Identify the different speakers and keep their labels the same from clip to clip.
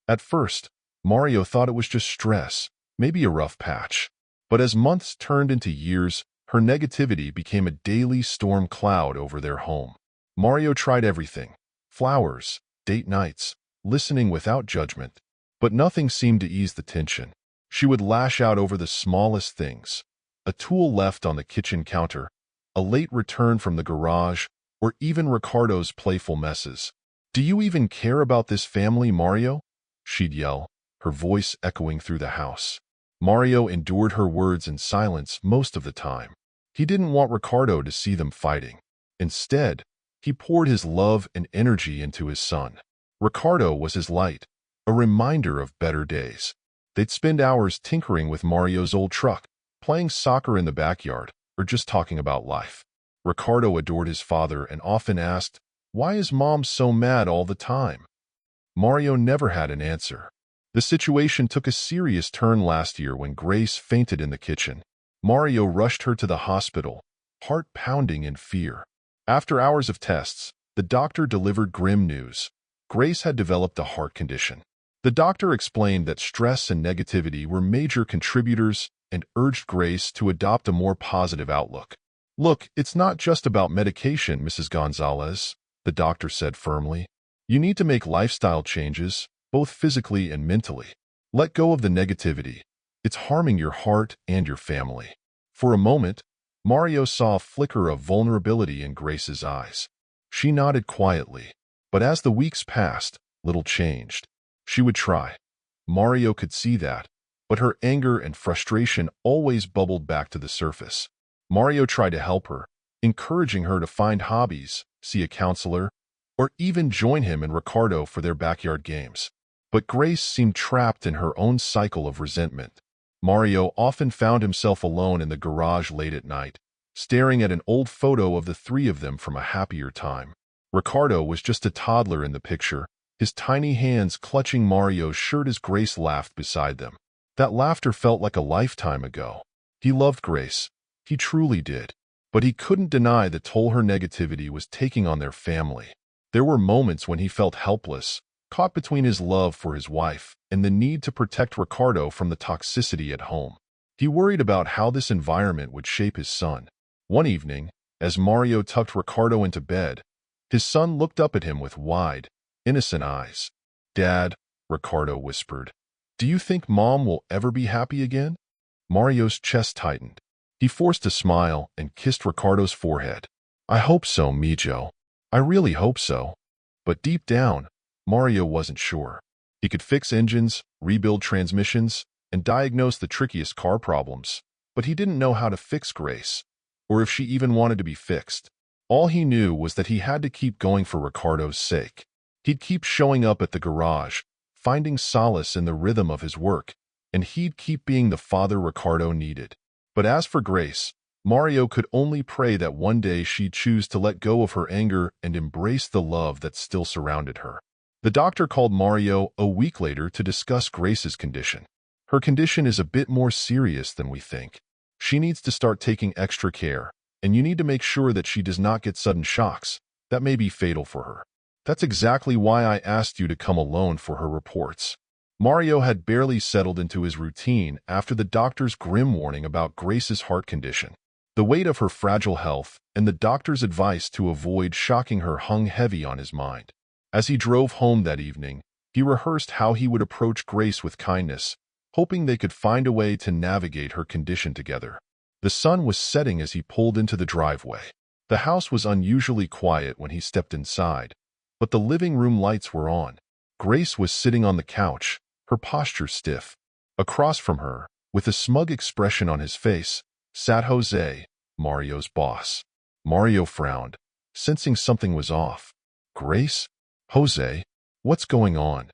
Speaker 1: At first, Mario thought it was just stress, maybe a rough patch. But as months turned into years, her negativity became a daily storm cloud over their home. Mario tried everything: flowers, date nights, listening without judgment. But nothing seemed to ease the tension. She would lash out over the smallest things: a tool left on the kitchen counter, a late return from the garage, or even Ricardo's playful messes. "Do you even care about this family, Mario?" she'd yell, her voice echoing through the house. Mario endured her words in silence most of the time. He didn't want Ricardo to see them fighting. Instead, he poured his love and energy into his son. Ricardo was his light, a reminder of better days. They'd spend hours tinkering with Mario's old truck, playing soccer in the backyard, or just talking about life. Ricardo adored his father and often asked, "Why is Mom so mad all the time?" Mario never had an answer. The situation took a serious turn last year when Grace fainted in the kitchen. Mario rushed her to the hospital, heart pounding in fear. After hours of tests, the doctor delivered grim news. Grace had developed a heart condition. The doctor explained that stress and negativity were major contributors and urged Grace to adopt a more positive outlook. "Look, it's not just about medication, Mrs. Gonzalez," the doctor said firmly. "You need to make lifestyle changes, both physically and mentally. Let go of the negativity. It's harming your heart and your family." For a moment, Mario saw a flicker of vulnerability in Grace's eyes. She nodded quietly, but as the weeks passed, little changed. She would try. Mario could see that, but her anger and frustration always bubbled back to the surface. Mario tried to help her, encouraging her to find hobbies, see a counselor, or even join him and Ricardo for their backyard games. But Grace seemed trapped in her own cycle of resentment. Mario often found himself alone in the garage late at night, staring at an old photo of the three of them from a happier time. Ricardo was just a toddler in the picture, his tiny hands clutching Mario's shirt as Grace laughed beside them. That laughter felt like a lifetime ago. He loved Grace. He truly did. But he couldn't deny the toll her negativity was taking on their family. There were moments when he felt helpless, caught between his love for his wife and the need to protect Ricardo from the toxicity at home. He worried about how this environment would shape his son. One evening, as Mario tucked Ricardo into bed, his son looked up at him with wide, innocent eyes. "Dad," Ricardo whispered, "do you think Mom will ever be happy again?" Mario's chest tightened. He forced a smile and kissed Ricardo's forehead. "I hope so, Mijo. I really hope so." But deep down, Mario wasn't sure. He could fix engines, rebuild transmissions, and diagnose the trickiest car problems, but he didn't know how to fix Grace, or if she even wanted to be fixed. All he knew was that he had to keep going for Ricardo's sake. He'd keep showing up at the garage, finding solace in the rhythm of his work, and he'd keep being the father Ricardo needed. But as for Grace, Mario could only pray that one day she'd choose to let go of her anger and embrace the love that still surrounded her. The doctor called Mario a week later to discuss Grace's condition. "Her condition is a bit more serious than we think. She needs to start taking extra care, and you need to make sure that she does not get sudden shocks that may be fatal for her. That's exactly why I asked you to come alone for her reports." Mario had barely settled into his routine after the doctor's grim warning about Grace's heart condition. The weight of her fragile health and the doctor's advice to avoid shocking her hung heavy on his mind. As he drove home that evening, he rehearsed how he would approach Grace with kindness, hoping they could find a way to navigate her condition together. The sun was setting as he pulled into the driveway. The house was unusually quiet when he stepped inside, but the living room lights were on. Grace was sitting on the couch, her posture stiff. Across from her, with a smug expression on his face, sat José, Mario's boss. Mario frowned, sensing something was off. "Grace? José, what's going on?"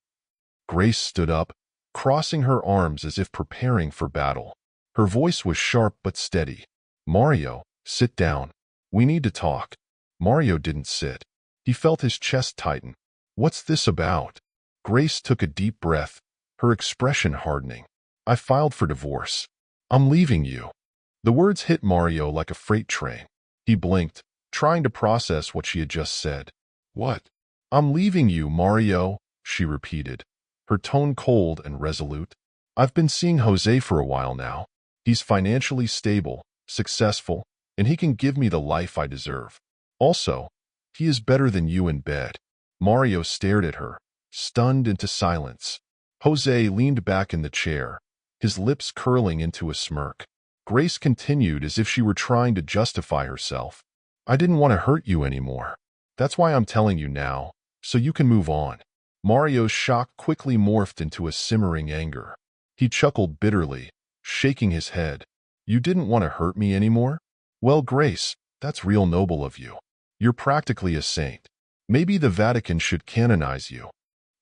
Speaker 1: Grace stood up, crossing her arms as if preparing for battle. Her voice was sharp but steady. "Mario, sit down. We need to talk." Mario didn't sit. He felt his chest tighten. "What's this about?" Grace took a deep breath, her expression hardening. "I filed for divorce. I'm leaving you." The words hit Mario like a freight train. He blinked, trying to process what she had just said. "What?" "I'm leaving you, Mario," she repeated. her tone cold and resolute. I've been seeing José for a while now. He's financially stable, successful, and he can give me the life I deserve. Also, he is better than you in bed. Mario stared at her, stunned into silence. José leaned back in the chair, his lips curling into a smirk. Grace continued as if she were trying to justify herself. I didn't want to hurt you anymore. That's why I'm telling you now, so you can move on. Mario's shock quickly morphed into a simmering anger. He chuckled bitterly, shaking his head. You didn't want to hurt me anymore? Well, Grace, that's real noble of you. You're practically a saint. Maybe the Vatican should canonize you.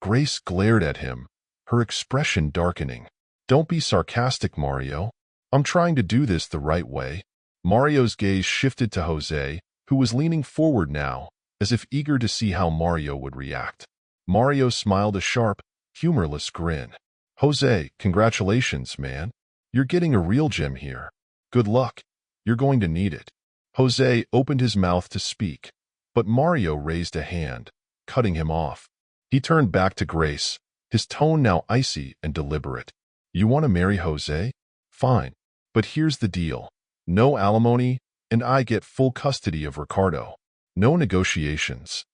Speaker 1: Grace glared at him, her expression darkening. Don't be sarcastic, Mario. I'm trying to do this the right way. Mario's gaze shifted to José, who was leaning forward now, as if eager to see how Mario would react. Mario smiled a sharp, humorless grin. José, congratulations, man. You're getting a real gem here. Good luck. You're going to need it. José opened his mouth to speak, but Mario raised a hand, cutting him off. He turned back to Grace, his tone now icy and deliberate. You want to marry José? Fine. But here's the deal. No alimony, and I get full custody of Ricardo. No negotiations.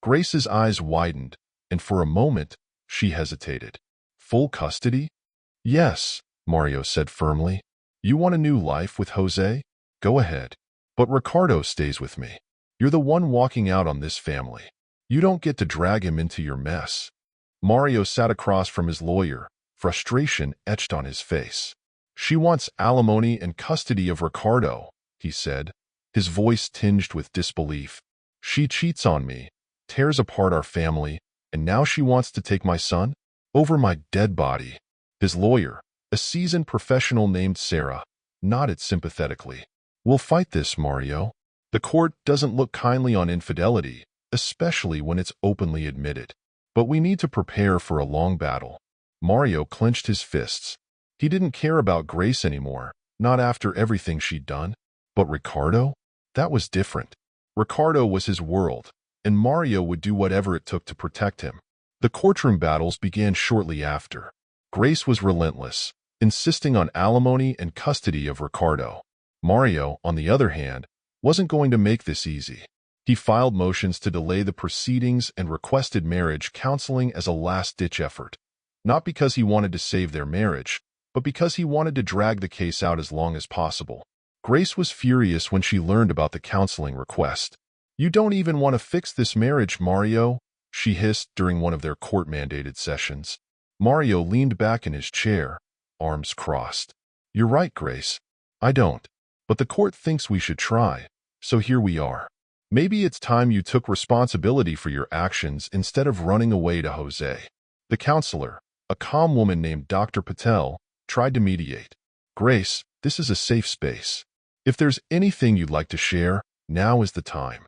Speaker 1: Grace's eyes widened, and for a moment, she hesitated. Full custody? Yes, Mario said firmly. You want a new life with José? Go ahead. But Ricardo stays with me. You're the one walking out on this family. You don't get to drag him into your mess. Mario sat across from his lawyer, frustration etched on his face. She wants alimony and custody of Ricardo, he said, his voice tinged with disbelief. She cheats on me, tears apart our family, and now she wants to take my son? Over my dead body. His lawyer, a seasoned professional named Sarah, nodded sympathetically. We'll fight this, Mario. The court doesn't look kindly on infidelity, especially when it's openly admitted. But we need to prepare for a long battle. Mario clenched his fists. He didn't care about Grace anymore, not after everything she'd done. But Ricardo? That was different. Ricardo was his world, and Mario would do whatever it took to protect him. The courtroom battles began shortly after. Grace was relentless, insisting on alimony and custody of Ricardo. Mario, on the other hand, wasn't going to make this easy. He filed motions to delay the proceedings and requested marriage counseling as a last-ditch effort. Not because he wanted to save their marriage, but because he wanted to drag the case out as long as possible. Grace was furious when she learned about the counseling request. You don't even want to fix this marriage, Mario, she hissed during one of their court-mandated sessions. Mario leaned back in his chair, arms crossed. You're right, Grace. I don't. But the court thinks we should try, so here we are. Maybe it's time you took responsibility for your actions instead of running away to José. The counselor, a calm woman named Dr. Patel, tried to mediate. Grace, this is a safe space. If there's anything you'd like to share, now is the time.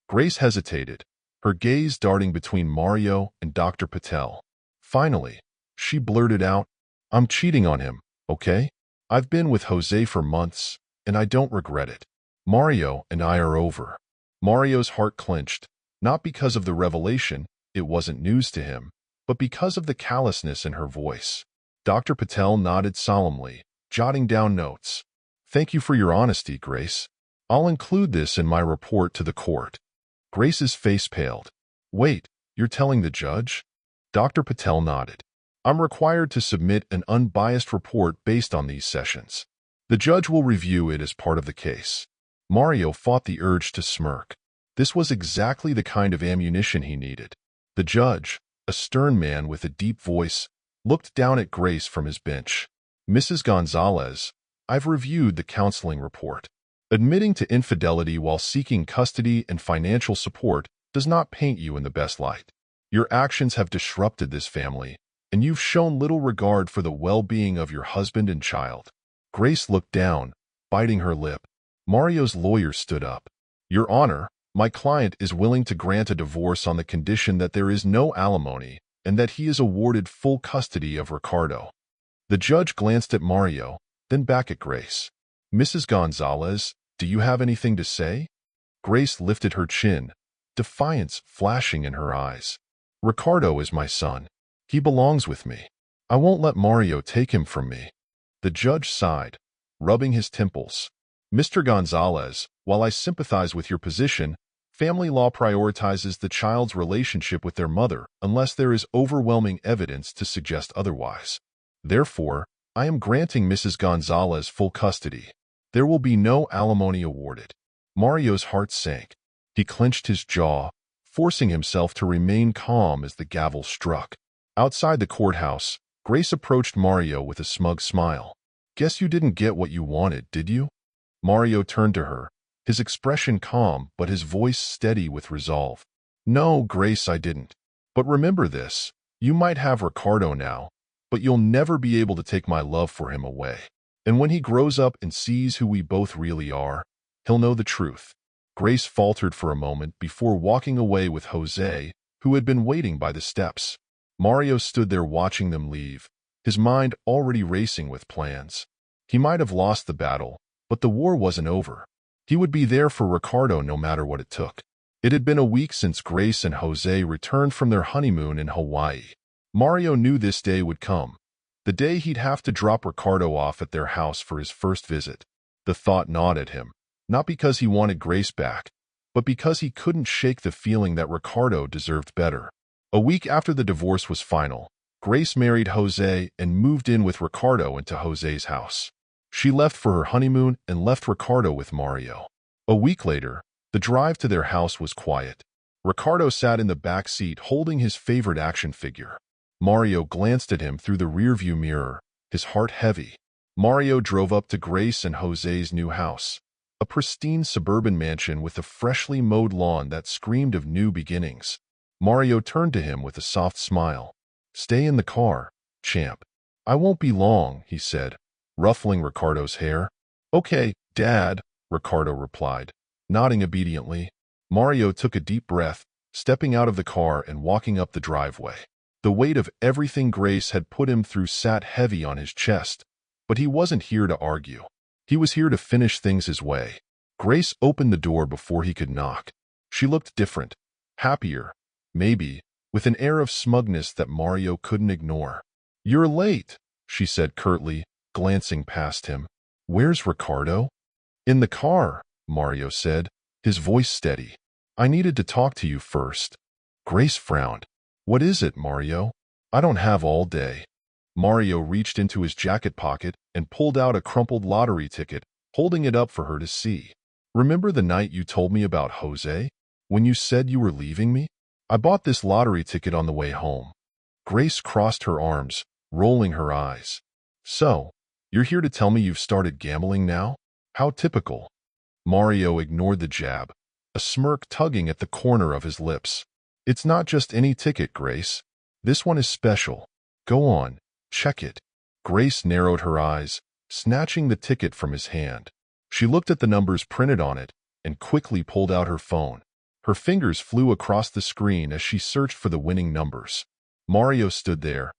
Speaker 1: Grace hesitated, her gaze darting between Mario and Dr. Patel. Finally, she blurted out, I'm cheating on him, okay? I've been with José for months, and I don't regret it. Mario and I are over. Mario's heart clenched, not because of the revelation, it wasn't news to him, but because of the callousness in her voice. Dr. Patel nodded solemnly, jotting down notes. Thank you for your honesty, Grace. I'll include this in my report to the court. Grace's face paled. Wait, you're telling the judge? Dr. Patel nodded. I'm required to submit an unbiased report based on these sessions. The judge will review it as part of the case. Mario fought the urge to smirk. This was exactly the kind of ammunition he needed. The judge, a stern man with a deep voice, looked down at Grace from his bench. Mrs. Gonzalez, I've reviewed the counseling report. Admitting to infidelity while seeking custody and financial support does not paint you in the best light. Your actions have disrupted this family, and you've shown little regard for the well-being of your husband and child. Grace looked down, biting her lip. Mario's lawyer stood up. Your Honor, my client is willing to grant a divorce on the condition that there is no alimony and that he is awarded full custody of Ricardo. The judge glanced at Mario, then back at Grace. Mrs. Gonzalez, do you have anything to say? Grace lifted her chin, defiance flashing in her eyes. Ricardo is my son. He belongs with me. I won't let Mario take him from me." The judge sighed, rubbing his temples. "Mr. Gonzalez, while I sympathize with your position, family law prioritizes the child's relationship with their mother unless there is overwhelming evidence to suggest otherwise. Therefore, I am granting Mrs. Gonzalez full custody. There will be no alimony awarded." Mario's heart sank. He clenched his jaw, forcing himself to remain calm as the gavel struck. Outside the courthouse, Grace approached Mario with a smug smile. "Guess you didn't get what you wanted, did you?" Mario turned to her, his expression calm but his voice steady with resolve. "No, Grace, I didn't. But remember this, you might have Ricardo now, but you'll never be able to take my love for him away. And when he grows up and sees who we both really are, he'll know the truth." Grace faltered for a moment before walking away with José, who had been waiting by the steps. Mario stood there watching them leave, his mind already racing with plans. He might have lost the battle, but the war wasn't over. He would be there for Ricardo no matter what it took. It had been a week since Grace and José returned from their honeymoon in Hawaii. Mario knew this day would come, the day he'd have to drop Ricardo off at their house for his first visit. The thought gnawed at him, not because he wanted Grace back, but because he couldn't shake the feeling that Ricardo deserved better. A week after the divorce was final, Grace married José and moved in with Ricardo into José's house. She left for her honeymoon and left Ricardo with Mario. A week later, the drive to their house was quiet. Ricardo sat in the back seat holding his favorite action figure. Mario glanced at him through the rearview mirror, his heart heavy. Mario drove up to Grace and José's new house, a pristine suburban mansion with a freshly mowed lawn that screamed of new beginnings. Mario turned to him with a soft smile. "Stay in the car, champ." "I won't be long," he said, ruffling Ricardo's hair. "Okay, Dad," Ricardo replied, nodding obediently. Mario took a deep breath, stepping out of the car and walking up the driveway. The weight of everything Grace had put him through sat heavy on his chest, but he wasn't here to argue. He was here to finish things his way. Grace opened the door before he could knock. She looked different, happier, maybe, with an air of smugness that Mario couldn't ignore. "You're late," she said curtly, glancing past him. "Where's Ricardo?" "In the car," Mario said, his voice steady. "I needed to talk to you first." Grace frowned. "What is it, Mario? I don't have all day." Mario reached into his jacket pocket and pulled out a crumpled lottery ticket, holding it up for her to see. "Remember the night you told me about José? When you said you were leaving me? I bought this lottery ticket on the way home." Grace crossed her arms, rolling her eyes. "So, you're here to tell me you've started gambling now? How typical." Mario ignored the jab, a smirk tugging at the corner of his lips. "It's not just any ticket, Grace. This one is special. Go on, check it." Grace narrowed her eyes, snatching the ticket from his hand. She looked at the numbers printed on it and quickly pulled out her phone. Her fingers flew across the screen as she searched for the winning numbers. Mario stood there,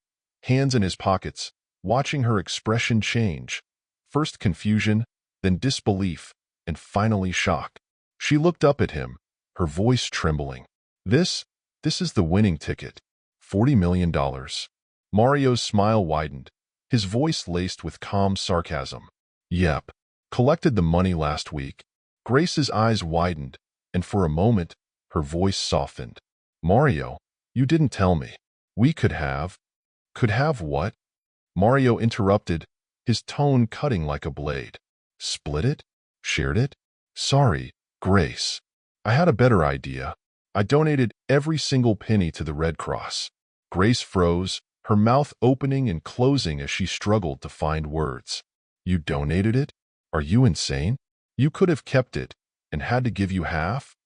Speaker 1: hands in his pockets, watching her expression change. First confusion, then disbelief, and finally shock. She looked up at him, her voice trembling. This is the winning ticket. $40 million. Mario's smile widened, his voice laced with calm sarcasm. "Yep. Collected the money last week." Grace's eyes widened, and for a moment, her voice softened. "Mario, you didn't tell me. We could have." "Could have what?" Mario interrupted, his tone cutting like a blade. "Split it? Shared it? Sorry, Grace. I had a better idea. I donated every single penny to the Red Cross." Grace froze, her mouth opening and closing as she struggled to find words. "You donated it? Are you insane? You could have kept it, and had to give you half?"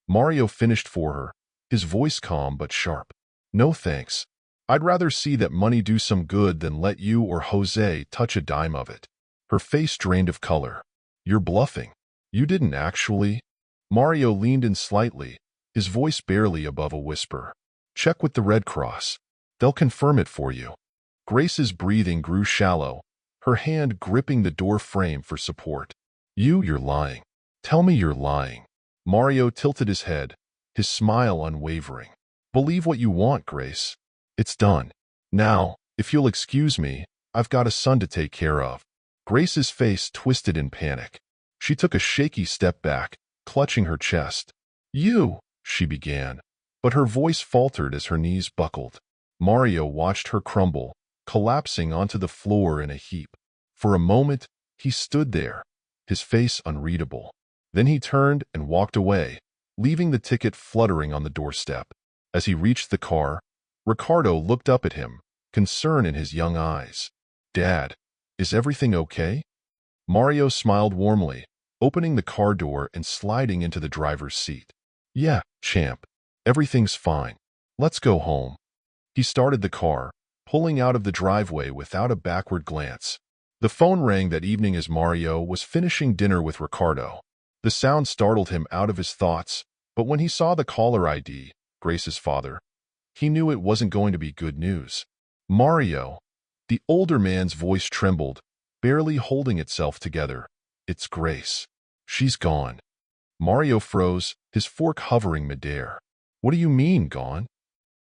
Speaker 1: Mario finished for her, his voice calm but sharp. "No thanks. I'd rather see that money do some good than let you or José touch a dime of it." Her face drained of color. "You're bluffing. You didn't actually." Mario leaned in slightly, his voice barely above a whisper. "Check with the Red Cross. They'll confirm it for you." Grace's breathing grew shallow, her hand gripping the door frame for support. You're lying. Tell me you're lying." Mario tilted his head, his smile unwavering. "Believe what you want, Grace. It's done. Now, if you'll excuse me, I've got a son to take care of." Grace's face twisted in panic. She took a shaky step back, clutching her chest. "You," she began, but her voice faltered as her knees buckled. Mario watched her crumble, collapsing onto the floor in a heap. For a moment, he stood there, his face unreadable. Then he turned and walked away, leaving the ticket fluttering on the doorstep. As he reached the car, Ricardo looked up at him, concern in his young eyes. "Dad, is everything okay?" Mario smiled warmly, opening the car door and sliding into the driver's seat. "Yeah, champ. Everything's fine. Let's go home." He started the car, pulling out of the driveway without a backward glance. The phone rang that evening as Mario was finishing dinner with Ricardo. The sound startled him out of his thoughts, but when he saw the caller ID, Grace's father, he knew it wasn't going to be good news. "Mario," the older man's voice trembled, barely holding itself together. "It's Grace. She's gone." Mario froze, his fork hovering midair. "What do you mean, gone?"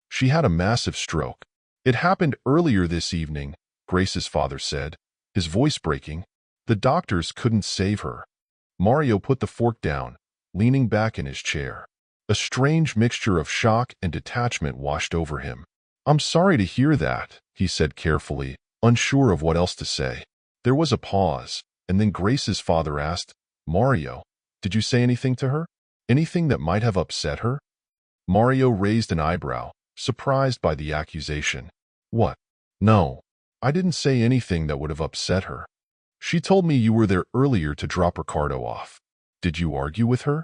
Speaker 1: "She had a massive stroke. It happened earlier this evening," Grace's father said, his voice breaking. "The doctors couldn't save her." Mario put the fork down, leaning back in his chair. A strange mixture of shock and detachment washed over him. "I'm sorry to hear that," he said carefully, unsure of what else to say. There was a pause, and then Grace's father asked, "Mario, did you say anything to her? Anything that might have upset her?" Mario raised an eyebrow, surprised by the accusation. "What? No, I didn't say anything that would have upset her. She told me you were there earlier to drop Ricardo off. Did you argue with her?"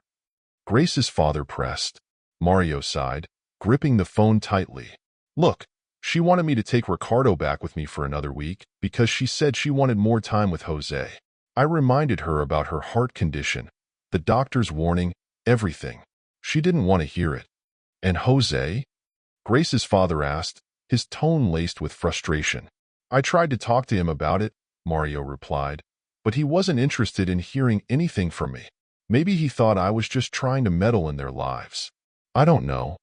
Speaker 1: Grace's father pressed. Mario sighed, gripping the phone tightly. "Look, she wanted me to take Ricardo back with me for another week because she said she wanted more time with José. I reminded her about her heart condition, the doctor's warning, everything. She didn't want to hear it." "And José?" Grace's father asked, his tone laced with frustration. "I tried to talk to him about it," Mario replied, "but he wasn't interested in hearing anything from me. Maybe he thought I was just trying to meddle in their lives. I don't know."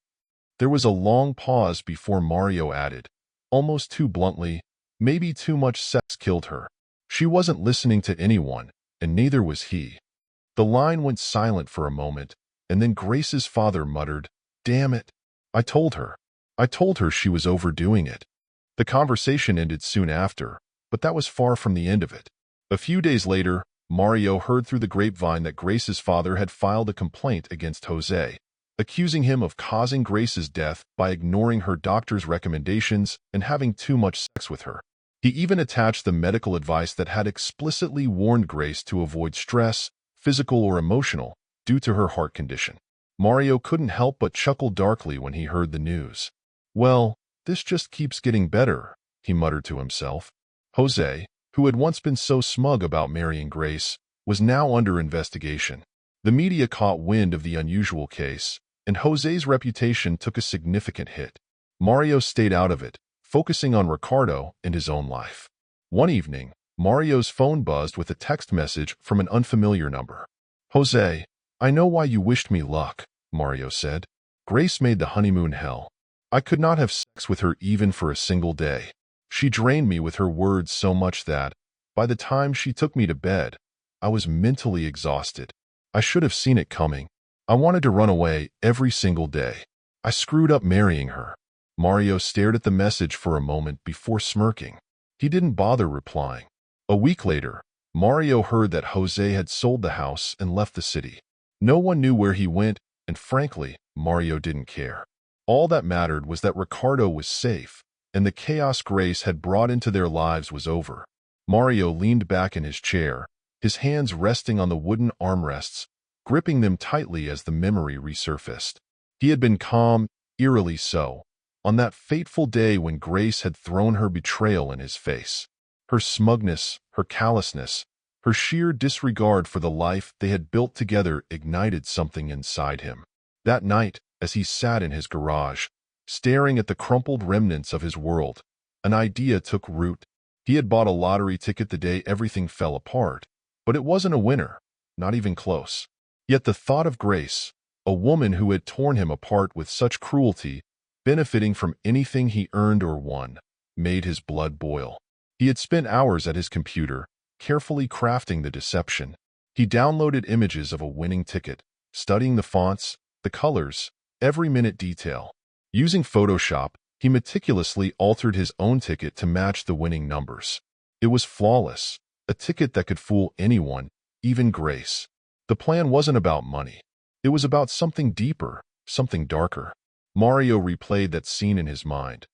Speaker 1: There was a long pause before Mario added, almost too bluntly, "Maybe too much sex killed her. She wasn't listening to anyone, and neither was he." The line went silent for a moment, and then Grace's father muttered, "Damn it. I told her. I told her she was overdoing it." The conversation ended soon after, but that was far from the end of it. A few days later, Mario heard through the grapevine that Grace's father had filed a complaint against José, accusing him of causing Grace's death by ignoring her doctor's recommendations and having too much sex with her. He even attached the medical advice that had explicitly warned Grace to avoid stress, physical or emotional, due to her heart condition. Mario couldn't help but chuckle darkly when he heard the news. "Well, this just keeps getting better," he muttered to himself. José, who had once been so smug about marrying Grace, was now under investigation. The media caught wind of the unusual case, and José's reputation took a significant hit. Mario stayed out of it, focusing on Ricardo and his own life. One evening, Mario's phone buzzed with a text message from an unfamiliar number. "José, I know why you wished me luck," Mario said. "Grace made the honeymoon hell. I could not have sex with her even for a single day. She drained me with her words so much that, by the time she took me to bed, I was mentally exhausted. I should have seen it coming. I wanted to run away every single day. I screwed up marrying her." Mario stared at the message for a moment before smirking. He didn't bother replying. A week later, Mario heard that José had sold the house and left the city. No one knew where he went, and frankly, Mario didn't care. All that mattered was that Ricardo was safe, and the chaos Grace had brought into their lives was over. Mario leaned back in his chair, his hands resting on the wooden armrests, gripping them tightly as the memory resurfaced. He had been calm, eerily so, on that fateful day when Grace had thrown her betrayal in his face. Her smugness, her callousness, her sheer disregard for the life they had built together ignited something inside him. That night, as he sat in his garage, staring at the crumpled remnants of his world, an idea took root. He had bought a lottery ticket the day everything fell apart, but it wasn't a winner, not even close. Yet the thought of Grace, a woman who had torn him apart with such cruelty, benefiting from anything he earned or won, made his blood boil. He had spent hours at his computer, carefully crafting the deception. He downloaded images of a winning ticket, studying the fonts, the colors, every minute detail. Using Photoshop, he meticulously altered his own ticket to match the winning numbers. It was flawless, a ticket that could fool anyone, even Grace. The plan wasn't about money. It was about something deeper, something darker. Mario replayed that scene in his mind.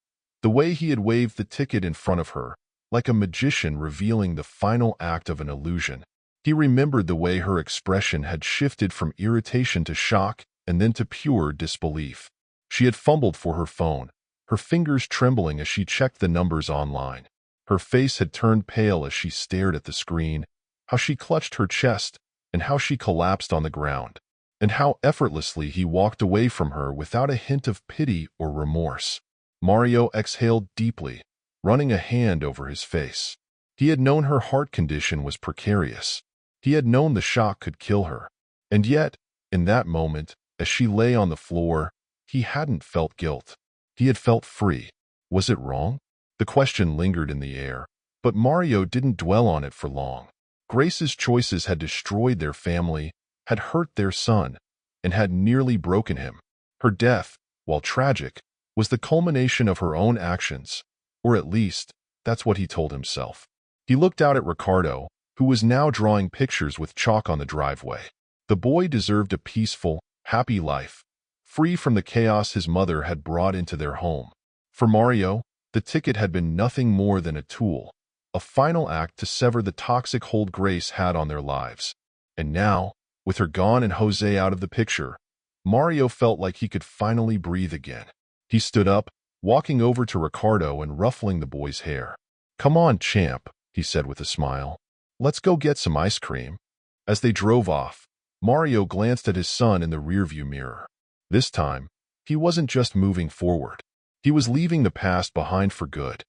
Speaker 1: The way he had waved the ticket in front of her, like a magician revealing the final act of an illusion. He remembered the way her expression had shifted from irritation to shock and then to pure disbelief. She had fumbled for her phone, her fingers trembling as she checked the numbers online. Her face had turned pale as she stared at the screen, how she clutched her chest, and how she collapsed on the ground, and how effortlessly he walked away from her without a hint of pity or remorse. Mario exhaled deeply, running a hand over his face. He had known her heart condition was precarious. He had known the shock could kill her. And yet, in that moment, as she lay on the floor, he hadn't felt guilt. He had felt free. Was it wrong? The question lingered in the air, but Mario didn't dwell on it for long. Grace's choices had destroyed their family, had hurt their son, and had nearly broken him. Her death, while tragic, was the culmination of her own actions, or at least, that's what he told himself. He looked out at Ricardo, who was now drawing pictures with chalk on the driveway. The boy deserved a peaceful, happy life, free from the chaos his mother had brought into their home. For Mario, the ticket had been nothing more than a tool, a final act to sever the toxic hold Grace had on their lives. And now, with her gone and José out of the picture, Mario felt like he could finally breathe again. He stood up, walking over to Ricardo and ruffling the boy's hair. "Come on, champ," he said with a smile. "Let's go get some ice cream." As they drove off, Mario glanced at his son in the rearview mirror. This time, he wasn't just moving forward. He was leaving the past behind for good.